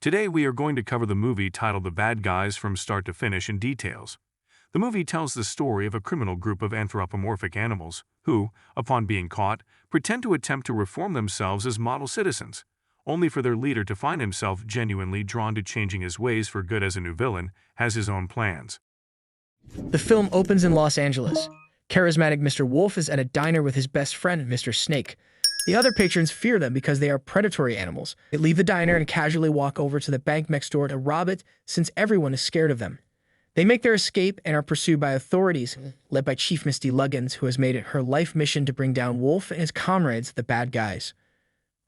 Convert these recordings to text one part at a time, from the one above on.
Today we are going to cover the movie titled The Bad Guys from start to finish in details. The movie tells the story of a criminal group of anthropomorphic animals who, upon being caught, pretend to attempt to reform themselves as model citizens, only for their leader to find himself genuinely drawn to changing his ways for good as a new villain has his own plans. The film opens in Los Angeles. Charismatic Mr. Wolf is at a diner with his best friend, Mr. Snake. The other patrons fear them because they are predatory animals. They leave the diner and casually walk over to the bank next door to rob it since everyone is scared of them. They make their escape and are pursued by authorities, led by Chief Misty Luggins, who has made it her life mission to bring down Wolf and his comrades, the bad guys.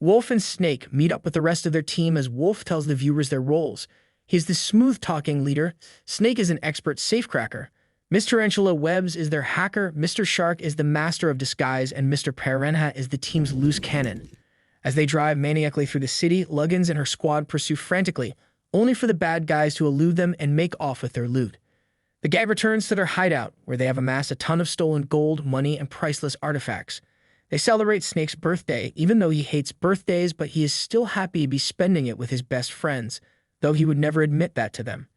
Wolf and Snake meet up with the rest of their team as Wolf tells the viewers their roles. He's the smooth-talking leader. Snake is an expert safecracker. Miss Tarantula Webbs is their hacker, Mr. Shark is the master of disguise, and Mr. Piranha is the team's loose cannon. As they drive maniacally through the city, Luggins and her squad pursue frantically, only for the bad guys to elude them and make off with their loot. The gang returns to their hideout, where they have amassed a ton of stolen gold, money, and priceless artifacts. They celebrate Snake's birthday, even though he hates birthdays, but he is still happy to be spending it with his best friends, though he would never admit that to them.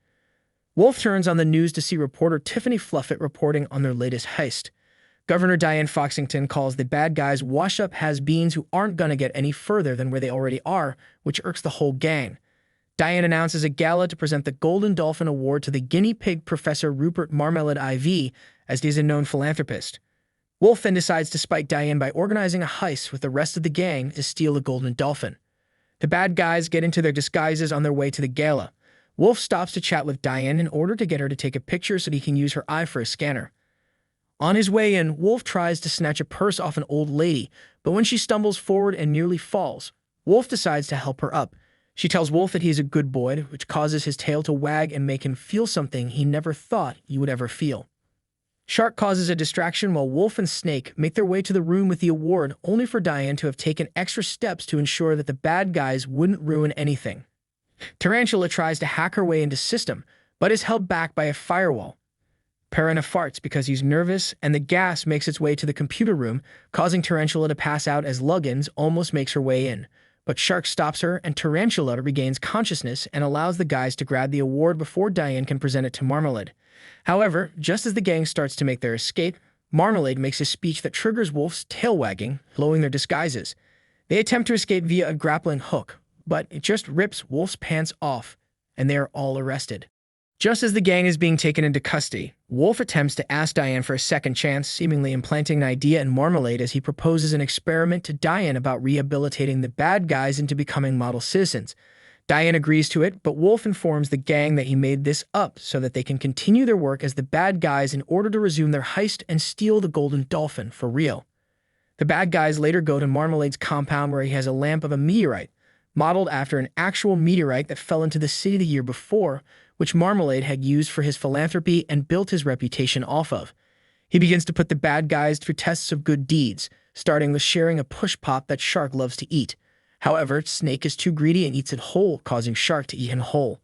Wolf turns on the news to see reporter Tiffany Fluffett reporting on their latest heist. Governor Diane Foxington calls the bad guys wash-up has-beens who aren't gonna get any further than where they already are, which irks the whole gang. Diane announces a gala to present the Golden Dolphin Award to the guinea pig Professor Rupert Marmalade IV, as he is a known philanthropist. Wolf then decides to spite Diane by organizing a heist with the rest of the gang to steal the Golden Dolphin. The bad guys get into their disguises on their way to the gala. Wolf stops to chat with Diane in order to get her to take a picture so he can use her eye for a scanner. On his way in, Wolf tries to snatch a purse off an old lady, but when she stumbles forward and nearly falls, Wolf decides to help her up. She tells Wolf that he is a good boy, which causes his tail to wag and make him feel something he never thought he would ever feel. Shark causes a distraction while Wolf and Snake make their way to the room with the award, only for Diane to have taken extra steps to ensure that the bad guys wouldn't ruin anything. Tarantula tries to hack her way into system, but is held back by a firewall. Piranha farts because he's nervous, and the gas makes its way to the computer room, causing Tarantula to pass out as Luggins almost makes her way in. But Shark stops her, and Tarantula regains consciousness and allows the guys to grab the award before Diane can present it to Marmalade. However, just as the gang starts to make their escape, Marmalade makes a speech that triggers Wolf's tail wagging, blowing their disguises. They attempt to escape via a grappling hook, but it just rips Wolf's pants off, and they are all arrested. Just as the gang is being taken into custody, Wolf attempts to ask Diane for a second chance, seemingly implanting an idea in Marmalade as he proposes an experiment to Diane about rehabilitating the bad guys into becoming model citizens. Diane agrees to it, but Wolf informs the gang that he made this up so that they can continue their work as the bad guys in order to resume their heist and steal the Golden Dolphin for real. The bad guys later go to Marmalade's compound where he has a lamp of a meteorite, modeled after an actual meteorite that fell into the city the year before, which Marmalade had used for his philanthropy and built his reputation off of. He begins to put the bad guys through tests of good deeds, starting with sharing a push pop that Shark loves to eat. However, Snake is too greedy and eats it whole, causing Shark to eat him whole.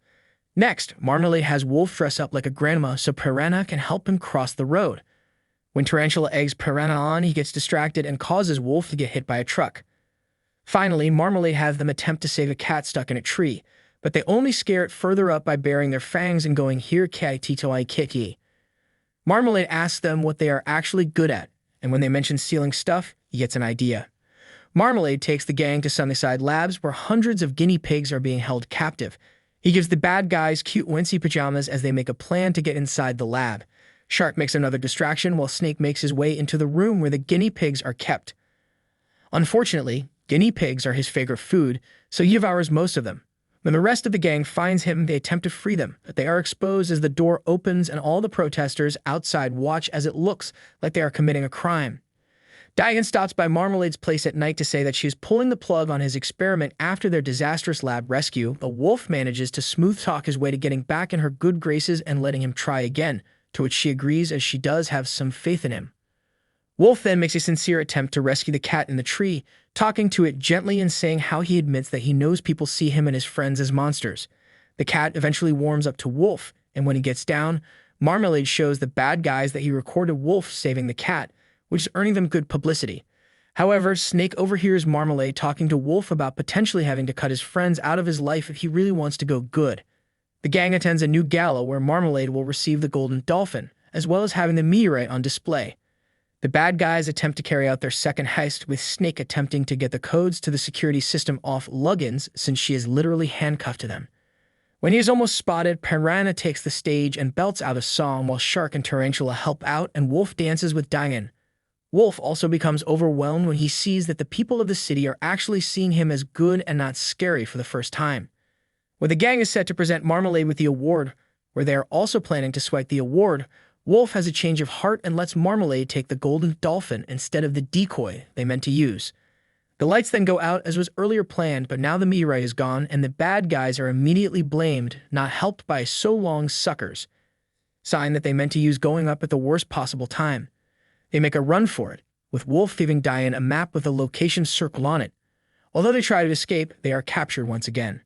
Next, Marmalade has Wolf dress up like a grandma so Piranha can help him cross the road. When Tarantula eggs Piranha on, he gets distracted and causes Wolf to get hit by a truck. Finally, Marmalade has them attempt to save a cat stuck in a tree, but they only scare it further up by baring their fangs and going, "Here, catty, I kick ye." Marmalade asks them what they are actually good at, and when they mention stealing stuff, he gets an idea. Marmalade takes the gang to Sunnyside Labs, where hundreds of guinea pigs are being held captive. He gives the bad guys cute wincey pajamas as they make a plan to get inside the lab. Shark makes another distraction while Snake makes his way into the room where the guinea pigs are kept. Unfortunately, guinea pigs are his favorite food, so he devours most of them. When the rest of the gang finds him, they attempt to free them, but they are exposed as the door opens and all the protesters outside watch as it looks like they are committing a crime. Diane stops by Marmalade's place at night to say that she is pulling the plug on his experiment after their disastrous lab rescue, but Wolf manages to smooth-talk his way to getting back in her good graces and letting him try again, to which she agrees as she does have some faith in him. Wolf then makes a sincere attempt to rescue the cat in the tree, talking to it gently and saying how he admits that he knows people see him and his friends as monsters. The cat eventually warms up to Wolf, and when he gets down, Marmalade shows the bad guys that he recorded Wolf saving the cat, which is earning them good publicity. However, Snake overhears Marmalade talking to Wolf about potentially having to cut his friends out of his life if he really wants to go good. The gang attends a new gala where Marmalade will receive the golden dolphin, as well as having the meteorite on display. The bad guys attempt to carry out their second heist, with Snake attempting to get the codes to the security system off Luggins since she is literally handcuffed to them. When he is almost spotted, Piranha takes the stage and belts out a song while Shark and Tarantula help out and Wolf dances with Diane. Wolf also becomes overwhelmed when he sees that the people of the city are actually seeing him as good and not scary for the first time. When the gang is set to present Marmalade with the award, where they are also planning to swipe the award, Wolf has a change of heart and lets Marmalade take the golden dolphin instead of the decoy they meant to use. The lights then go out as was earlier planned, but now the meteorite is gone and the bad guys are immediately blamed, not helped by so long suckers. Sign that they meant to use going up at the worst possible time. They make a run for it, with Wolf giving Diane a map with a location circle on it. Although they try to escape, they are captured once again.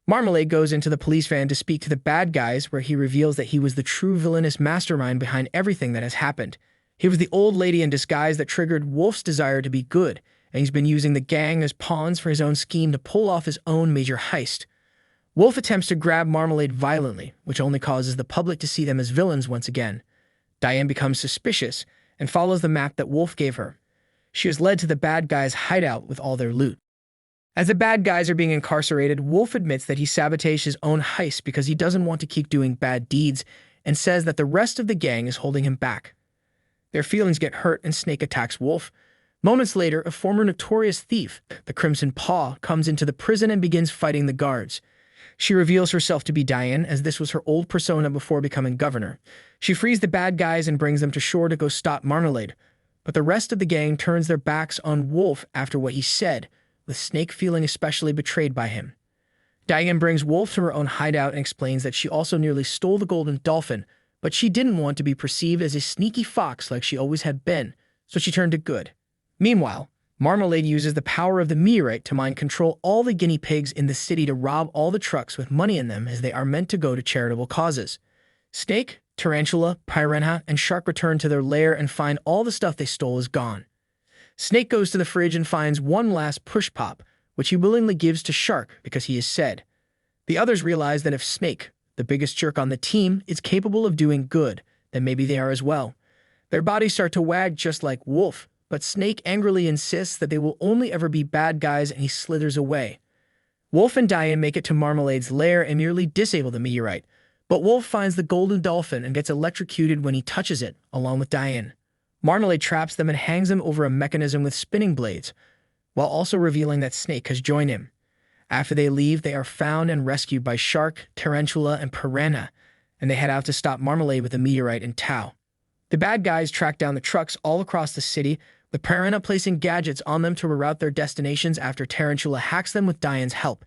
Marmalade goes into the police van to speak to the bad guys, where he reveals that he was the true villainous mastermind behind everything that has happened. He was the old lady in disguise that triggered Wolf's desire to be good, and he's been using the gang as pawns for his own scheme to pull off his own major heist. Wolf attempts to grab Marmalade violently, which only causes the public to see them as villains once again. Diane becomes suspicious and follows the map that Wolf gave her. She is led to the bad guys' hideout with all their loot. As the bad guys are being incarcerated, Wolf admits that he sabotaged his own heist because he doesn't want to keep doing bad deeds and says that the rest of the gang is holding him back. Their feelings get hurt and Snake attacks Wolf. Moments later, a former notorious thief, the Crimson Paw, comes into the prison and begins fighting the guards. She reveals herself to be Diane, as this was her old persona before becoming governor. She frees the bad guys and brings them to shore to go stop Marmalade. But the rest of the gang turns their backs on Wolf after what he said, with Snake feeling especially betrayed by him. Diane brings Wolf to her own hideout and explains that she also nearly stole the golden dolphin, but she didn't want to be perceived as a sneaky fox like she always had been, so she turned to good. Meanwhile, Marmalade uses the power of the meteorite to mind control all the guinea pigs in the city to rob all the trucks with money in them, as they are meant to go to charitable causes. Snake, Tarantula, Piranha, and Shark return to their lair and find all the stuff they stole is gone. Snake goes to the fridge and finds one last push pop, which he willingly gives to Shark because he is sad. The others realize that if Snake, the biggest jerk on the team, is capable of doing good, then maybe they are as well. Their bodies start to wag just like Wolf, but Snake angrily insists that they will only ever be bad guys and he slithers away. Wolf and Diane make it to Marmalade's lair and merely disable the meteorite, but Wolf finds the golden dolphin and gets electrocuted when he touches it, along with Diane. Marmalade traps them and hangs them over a mechanism with spinning blades, while also revealing that Snake has joined him. After they leave, they are found and rescued by Shark, Tarantula, and Piranha, and they head out to stop Marmalade with a meteorite in tow. The bad guys track down the trucks all across the city, with Piranha placing gadgets on them to reroute their destinations after Tarantula hacks them with Diane's help.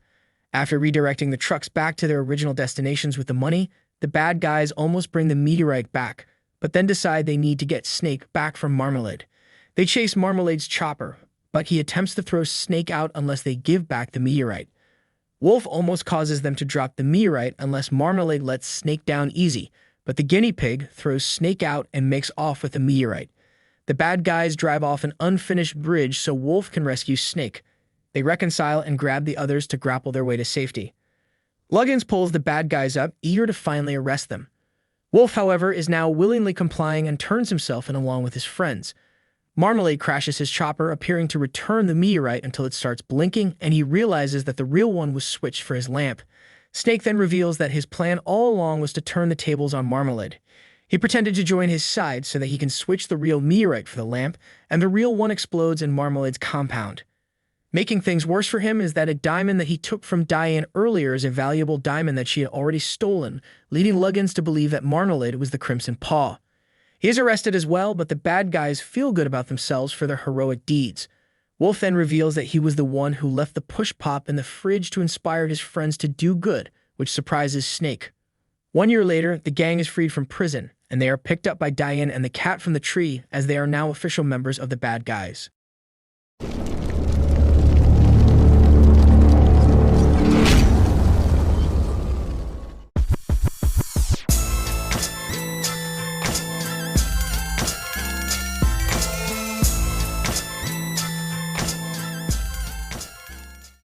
After redirecting the trucks back to their original destinations with the money, the bad guys almost bring the meteorite back, but then decide they need to get Snake back from Marmalade. They chase Marmalade's chopper, but he attempts to throw Snake out unless they give back the meteorite. Wolf almost causes them to drop the meteorite unless Marmalade lets Snake down easy, but the guinea pig throws Snake out and makes off with the meteorite. The bad guys drive off an unfinished bridge so Wolf can rescue Snake. They reconcile and grab the others to grapple their way to safety. Luggins pulls the bad guys up, eager to finally arrest them. Wolf, however, is now willingly complying and turns himself in along with his friends. Marmalade crashes his chopper, appearing to return the meteorite until it starts blinking, and he realizes that the real one was switched for his lamp. Snake then reveals that his plan all along was to turn the tables on Marmalade. He pretended to join his side so that he can switch the real meteorite for the lamp, and the real one explodes in Marmalade's compound. Making things worse for him is that a diamond that he took from Diane earlier is a valuable diamond that she had already stolen, leading Luggins to believe that Marmalade was the Crimson Paw. He is arrested as well, but the bad guys feel good about themselves for their heroic deeds. Wolf then reveals that he was the one who left the push pop in the fridge to inspire his friends to do good, which surprises Snake. 1 year later, the gang is freed from prison, and they are picked up by Diane and the cat from the tree, as they are now official members of the bad guys.